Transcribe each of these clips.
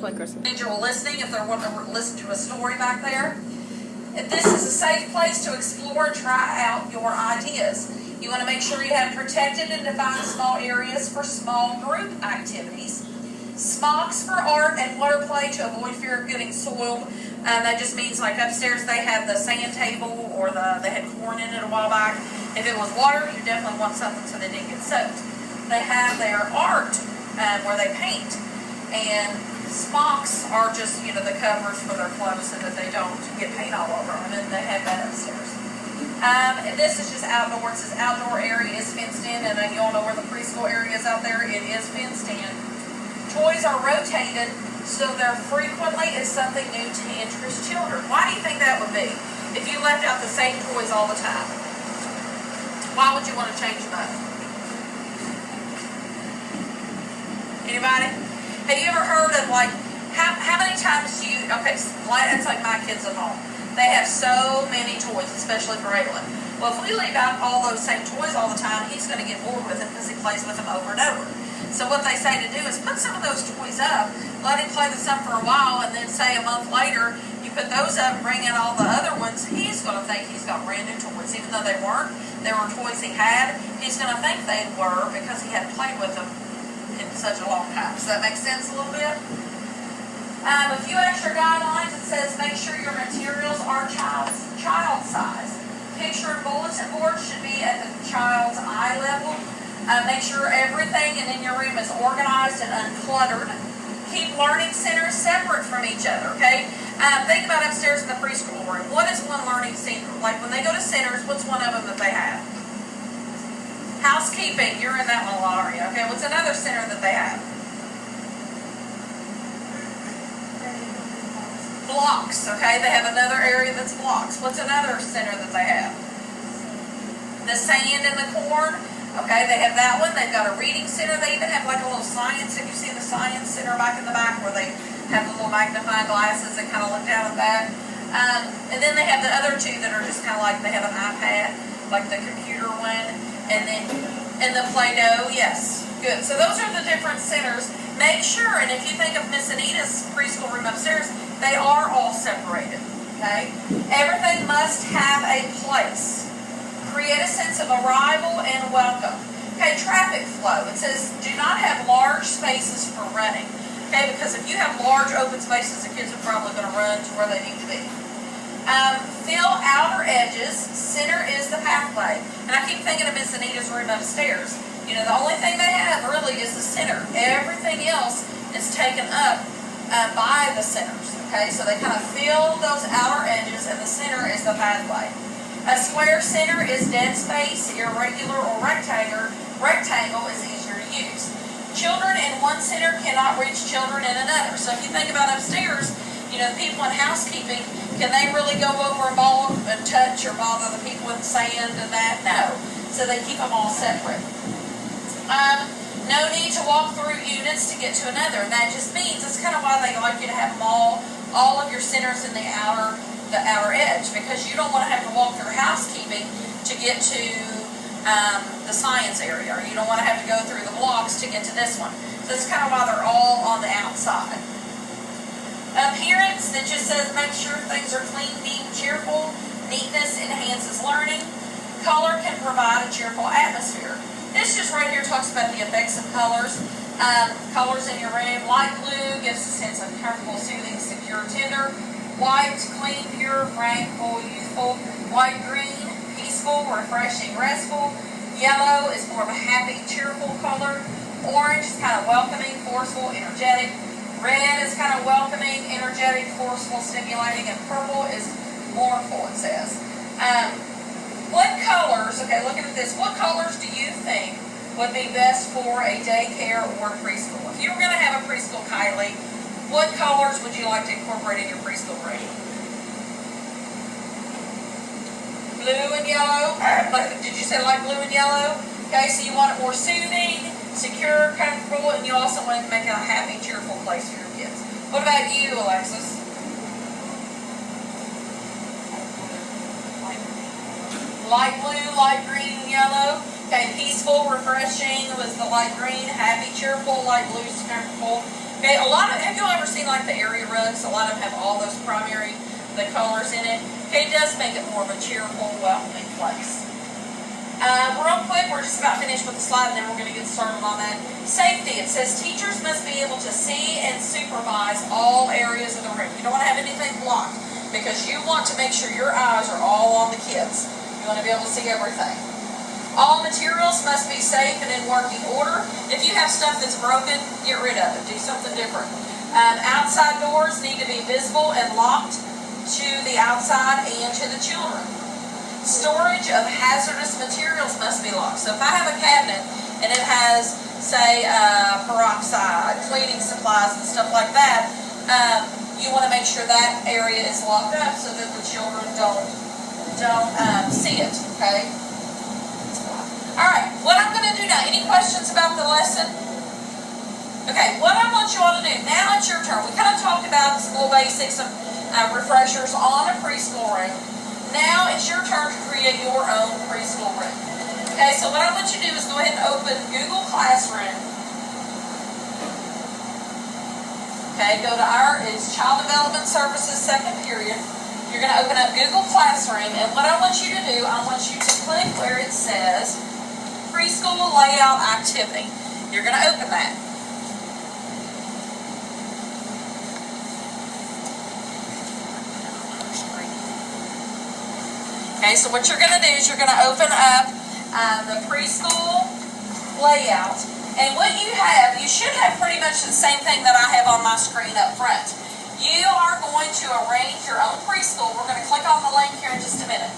individual listening if they're wanting to listen to a story back there. This is a safe place to explore and try out your ideas. You want to make sure you have protected and defined small areas for small group activities. Smocks for art and water play to avoid fear of getting soiled. That just means like upstairs they have the sand table or they had corn in it a while back. If it was water, you definitely want something so they didn't get soaked. They have their art where they paint. And smocks are just, the covers for their clothes so that they don't get paint all over them. And they have that upstairs. And this is just outdoor. It says outdoor area is fenced in. And then you all know where the preschool area is out there. It is fenced in. Toys are rotated, so there frequently is something new to interest children. Why do you think that would be? If you left out the same toys all the time, why would you want to change them up? Anybody? Have you ever heard of how many times do you, it's like my kids at home. They have so many toys, especially for Aylin. Well, if we leave out all those same toys all the time, he's going to get bored with them because he plays with them over and over. So what they say to do is put some of those toys up, let him play with some for a while, and then say a month later, you put those up and bring in all the other ones, he's going to think he's got brand new toys. Even though they weren't, they were toys he had, he's going to think they were because he hadn't played with them in such a long time. Does that make sense a little bit? A few extra guidelines. It says make sure your materials are child size. Picture and bulletin board should be at the child's eye level. Make sure everything in your room is organized and uncluttered. Keep learning centers separate from each other, okay? Think about upstairs in the preschool room. What is one learning center? Like when they go to centers, what's one of them that they have? Housekeeping. You're in that one a lot, aren't you? Okay, what's another center that they have? Blocks, okay? They have another area that's blocks. What's another center that they have? The sand and the corn. Okay, they have that one. They've got a reading center. They even have like a little science. Have you seen the science center back in the back where they have the little magnifying glasses and kind of look down at that? And then they have the other two that are just kind of like they have an iPad, like the computer one, and the Play-Doh. Yes, good. So those are the different centers. Make sure, and if you think of Miss Anita's preschool room upstairs, they are all separated. Okay, everything must have a place. Create a sense of arrival and welcome. Okay, traffic flow. It says do not have large spaces for running. Okay, because if you have large open spaces, the kids are probably going to run to where they need to be. Fill outer edges. Center is the pathway. And I keep thinking of Miss Anita's room upstairs. The only thing they have really is the center. Everything else is taken up by the centers. Okay, so they kind of fill those outer edges, and the center is the pathway. A square center is dead space, irregular or rectangle. Rectangle is easier to use. Children in one center cannot reach children in another. So if you think about upstairs, the people in housekeeping, can they really go over and touch or bother the people in sand and that? No. So they keep them all separate. No need to walk through units to get to another. And that just means, that's kind of why they like you to have them all of your centers in the outer edge, because you don't want to have to walk through housekeeping to get to the science area, or you don't want to have to go through the blocks to get to this one. So that's kind of why they're all on the outside. Appearance, that just says make sure things are clean, neat, cheerful. Neatness enhances learning. Color can provide a cheerful atmosphere. This just right here talks about the effects of colors. Colors in your room. Light blue gives a sense of comfortable, soothing, secure, tender. White, clean, pure, frank, full, youthful. White, green, peaceful, refreshing, restful. Yellow is more of a happy, cheerful color. Orange is kind of welcoming, forceful, energetic. Red is kind of welcoming, energetic, forceful, stimulating. And purple is mournful, it says. What colors, okay, looking at this, what colors do you think would be best for a daycare or a preschool? If you were going to have a preschool, Kylie, what colors would you like to incorporate in your preschool room? Blue and yellow? Did you say like blue and yellow? Okay, so you want it more soothing, secure, comfortable, and you also want to make it a happy, cheerful place for your kids. What about you, Alexis? Light blue, light green, and yellow. Okay, peaceful, refreshing was the light green. Happy, cheerful, light blue, comfortable. Okay, have you ever seen like A lot of them have all those the colors in it. Okay, it does make it more of a cheerful, welcoming place. Real quick, we're just about finished with the slide, and then we're going to get started on that. Safety. It says teachers must be able to see and supervise all areas of the room. You don't want to have anything blocked, because you want to make sure your eyes are all on the kids. You want to be able to see everything. All materials must be safe and in working order. If you have stuff that's broken, get rid of it. Do something different. Outside doors need to be visible and locked to the outside and to the children. Storage of hazardous materials must be locked. So if I have a cabinet and it has, say, peroxide, cleaning supplies, and stuff like that, you want to make sure that area is locked up so that the children don't see it. Okay. All right. What I'm going to do now? Any questions about the lesson? Okay. What I want you all to do now, it's your turn. We kind of talked about some little basics, some refreshers on a preschool room. Now it's your turn to create your own preschool room. Okay, so what I want you to do is go ahead and open Google Classroom. Okay, go to it's Child Development Services, second period. You're going to open up Google Classroom, and what I want you to do, I want you to click where it says Preschool Layout Activity. You're going to open that. Okay, so what you're going to do is you're going to open up the preschool layout. And what you have, you should have pretty much the same thing that I have on my screen up front. You are going to arrange your own preschool. We're going to click on the link here in just a minute.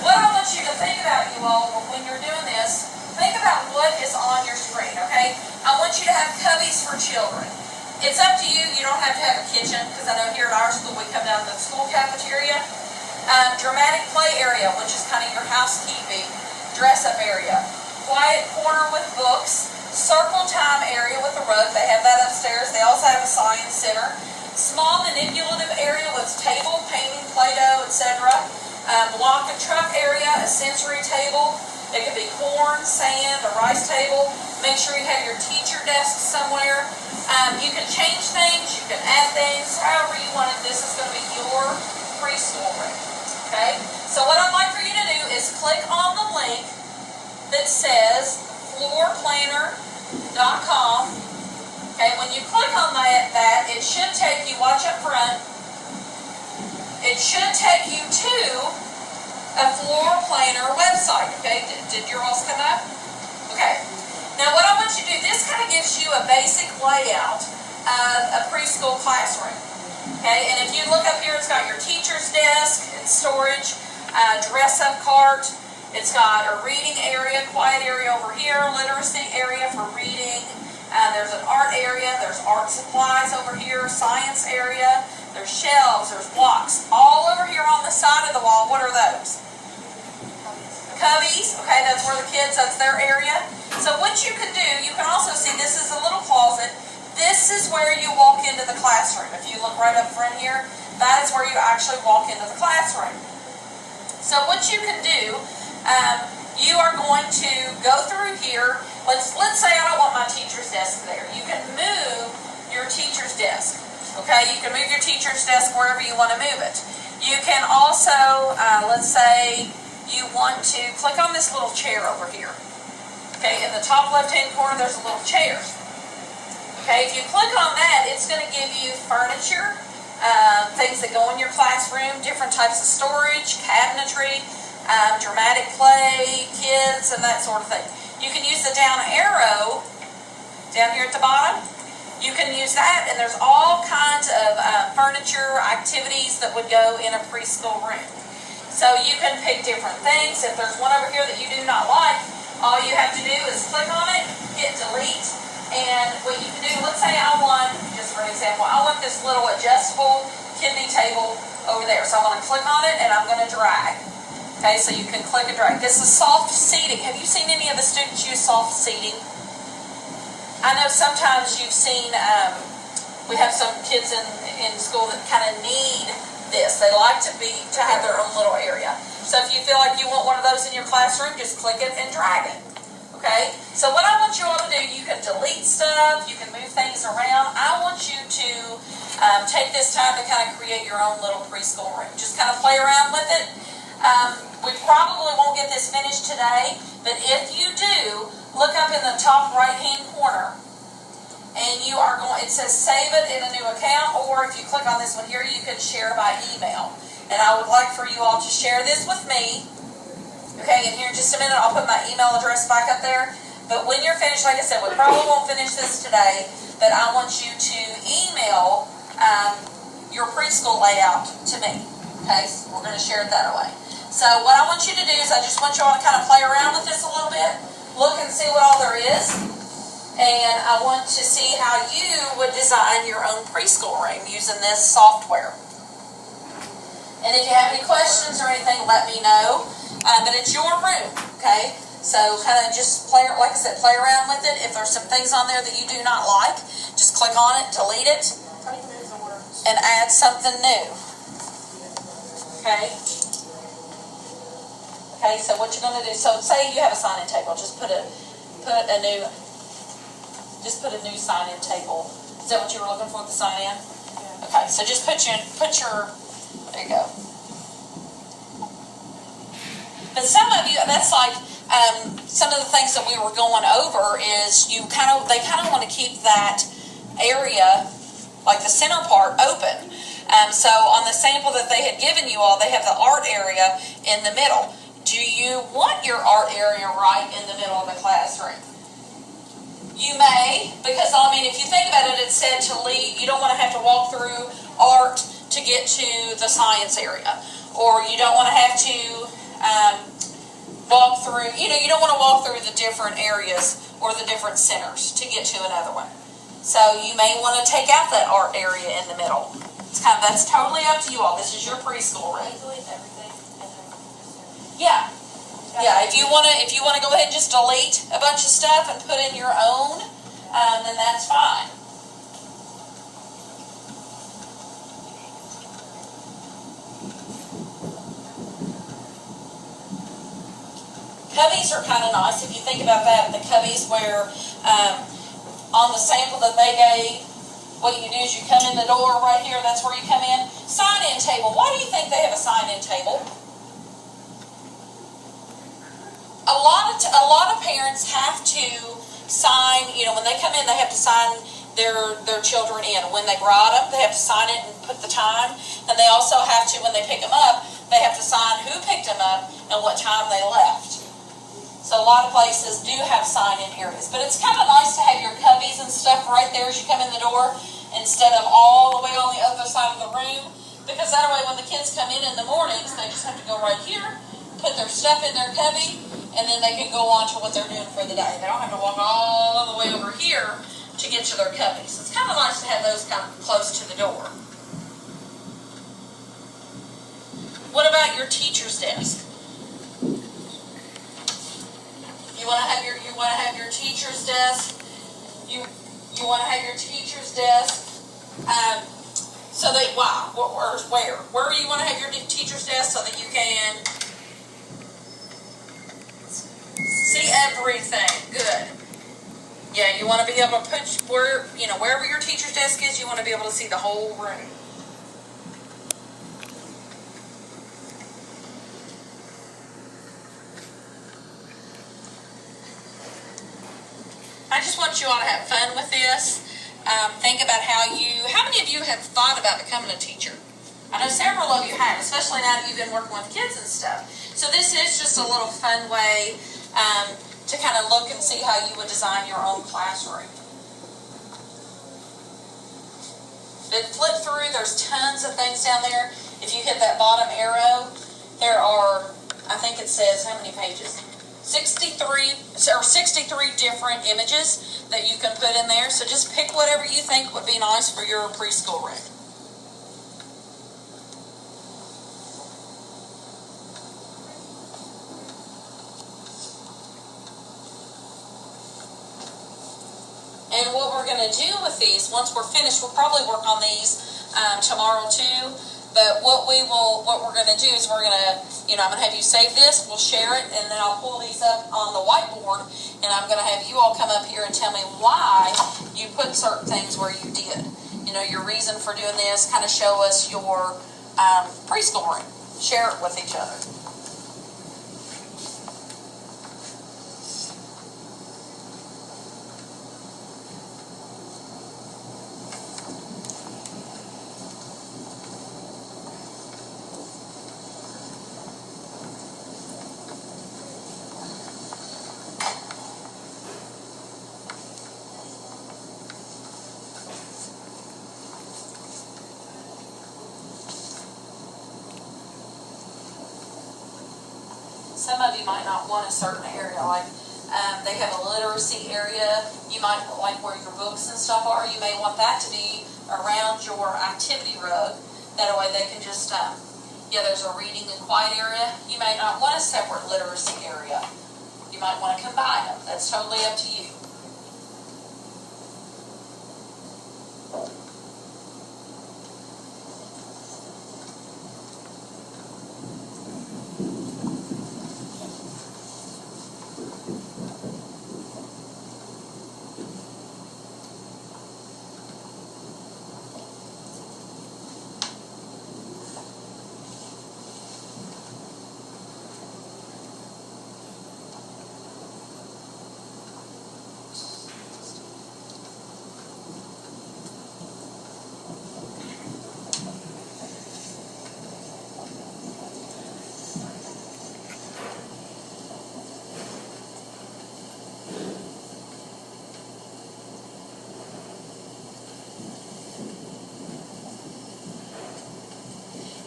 What I want you to think about, you all, when you're doing this, think about what is on your screen, okay? I want you to have cubbies for children. It's up to you. You don't have to have a kitchen, because I know here at our school we come down to the school cafeteria. Dramatic play area, which is kind of your housekeeping, dress-up area. Quiet corner with books. Circle time area with a rug. They have that upstairs. They also have a science center. Small manipulative area with table, painting, Play-Doh, etc. Block and truck area, a sensory table. It could be corn, sand, a rice table. Make sure you have your teacher desk somewhere. You can change things. You can add things. However you want it. This is going to be your preschool room. Okay, so what I'd like for you to do is click on the link that says floorplanner.com. Okay, when you click on that, it should take you, watch up front, it should take you to a floor planner website. Okay, did yours come up? Okay, now what I want you to do, this kind of gives you a basic layout of a preschool classroom. Okay, and if you look up here, it's got your teacher's desk and storage, dress-up cart. It's got a reading area, quiet area over here, literacy area for reading. There's an art area. There's art supplies over here, science area. There's shelves. There's blocks. All over here on the side of the wall, what are those? Cubbies. Okay, that's where the kids, that's their area. So what you can do, you can also see this is a little closet. This is where you walk into the classroom. If you look right up front here, that is where you actually walk into the classroom. So what you can do, you are going to go through here. Let's say I don't want my teacher's desk there. You can move your teacher's desk. Okay, you can move your teacher's desk wherever you want to move it. You can also, let's say you want to click on this little chair over here. Okay, in the top left-hand corner, there's a little chair. Okay, if you click on that, it's going to give you furniture, things that go in your classroom, different types of storage, cabinetry, dramatic play, kids, and that sort of thing. You can use the down arrow down here at the bottom. You can use that, and there's all kinds of furniture, activities that would go in a preschool room. So you can pick different things. If there's one over here that you do not like, all you have to do is click on it, hit delete. And what you can do, let's say I want, just for an example, I want this little adjustable kidney table over there. So I'm going to click on it and I'm going to drag. Okay, so you can click and drag. This is soft seating. Have you seen any of the students use soft seating? I know sometimes you've seen, we have some kids in school that kind of need this. They like to have their own little area. So if you feel like you want one of those in your classroom, just click it and drag it. Okay, so what I want you all to do, you can delete stuff, you can move things around. I want you to take this time to kind of create your own little preschool room. Just kind of play around with it. We probably won't get this finished today, but if you do, look up in the top right-hand corner, and you are going, it says save it in a new account, or if you click on this one here, you can share by email. And I would like for you all to share this with me. Okay, and here in just a minute, I'll put my email address back up there. But when you're finished, like I said, we probably won't finish this today, but I want you to email your preschool layout to me. Okay, so we're going to share it that way. So what I want you to do is I just want you all to kind of play around with this a little bit, look and see what all there is, and I want to see how you would design your own preschool room using this software. And if you have any questions or anything, let me know. But it's your room, okay? So kind of just play, like I said, play around with it. If there's some things on there that you do not like, just click on it, delete it, and add something new. Okay? Okay, so what you're going to do, so say you have a sign-in table, just put a new sign-in table. Is that what you were looking for, the sign-in? Yeah. Okay, so just put your, there you go. But some of you, that's like, some of the things that we were going over is they kind of want to keep that area, like the center part, open. So on the sample that they had given you all, they have the art area in the middle. Do you want your art area right in the middle of the classroom? You may, because I mean, if you think about it, it said to leave, you don't want to have to walk through art to get to the science area. Or you don't want to have to walk through, you don't want to walk through the different areas or the different centers to get to another one. So you may want to take out that art area in the middle. That's totally up to you all. This is your preschool room. Yeah. Yeah, if you want to go ahead and just delete a bunch of stuff and put in your own, then that's fine. Cubbies are kind of nice if you think about that. The cubbies where on the sample that they gave, what you do is you come in the door right here, that's where you come in. Sign-in table. Why do you think they have a sign-in table? A lot of parents have to sign, when they come in, they have to sign their children in. When they brought them, they have to sign it and put the time. And they also have to, when they pick them up, they have to sign who picked them up and what time they left. So a lot of places do have sign-in areas. But it's kind of nice to have your cubbies and stuff right there as you come in the door instead of all the way on the other side of the room. Because that way when the kids come in the mornings, they just have to go right here, put their stuff in their cubby, and then they can go on to what they're doing for the day. They don't have to walk all the way over here to get to their cubbies. It's kind of nice to have those kind of close to the door. What about your teacher's desk? You want to have your teacher's desk. You want to have your teacher's desk. So that where do you want to have your teacher's desk so that you can see everything? Good. Yeah, you want to be able to put wherever your teacher's desk is, you want to be able to see the whole room. I just want you all to have fun with this. Think about how many of you have thought about becoming a teacher? I know several of you have, especially now that you've been working with kids and stuff. So this is just a little fun way to kind of look and see how you would design your own classroom. But flip through, there's tons of things down there. If you hit that bottom arrow, there are, I think it says, how many pages? 63 different images that you can put in there. So just pick whatever you think would be nice for your preschool room. And what we're going to do with these, once we're finished, we'll probably work on these tomorrow too. But what we're going to do is we're going to, I'm going to have you save this, we'll share it, and then I'll pull these up on the whiteboard, and I'm going to have you all come up here and tell me why you put certain things where you did. your reason for doing this. Kind of show us your preschooling. Share it with each other. Some of you might not want a certain area, like they have a literacy area. You might, like where your books and stuff are, you may want that to be around your activity rug. That way they can just, there's a reading and quiet area. You may not want a separate literacy area. You might want to combine them. That's totally up to you.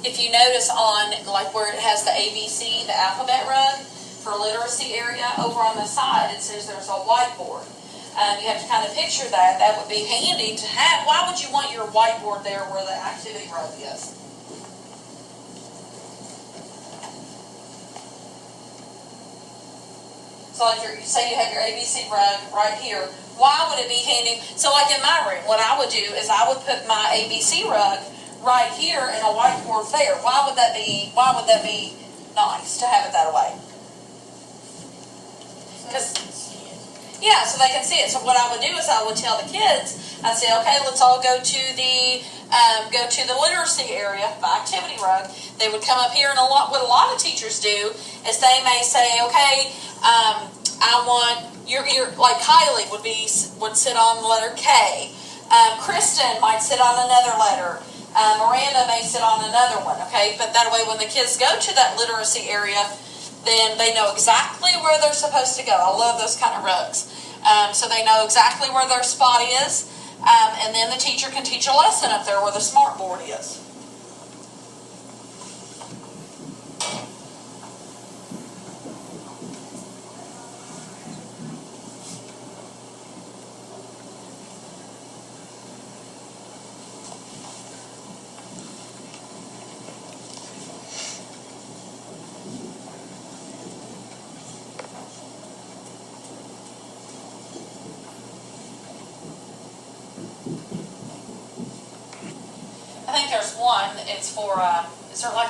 If you notice on, like where it has the ABC, the alphabet rug, for literacy area, over on the side it says there's a whiteboard. You have to kind of picture that. That would be handy to have. Why would you want your whiteboard there where the activity rug is? So like say you have your ABC rug right here. Why would it be handy? So like in my room, what I would do is I would put my ABC rug right here and a whiteboard there. Why would that be nice to have it that way? Because so they can see it. So what I would do is I would tell the kids, I'd say, okay, let's all go to the literacy area, the activity rug. They would come up here, and what a lot of teachers do is they may say, okay, I want your like Kylie would sit on the letter K. Kristen might sit on another letter. Miranda may sit on another one, okay? But that way when the kids go to that literacy area, then they know exactly where they're supposed to go. I love those kind of rugs. So they know exactly where their spot is, and then the teacher can teach a lesson up there where the smart board is. I think there's one, it's for, is there like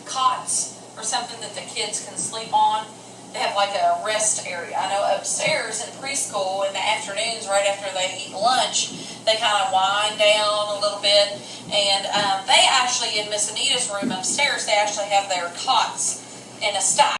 cots or something that the kids can sleep on? They have like a rest area. I know upstairs in preschool in the afternoons, right after they eat lunch, they kind of wind down a little bit. And they actually, in Miss Anita's room upstairs, they actually have their cots in a stack.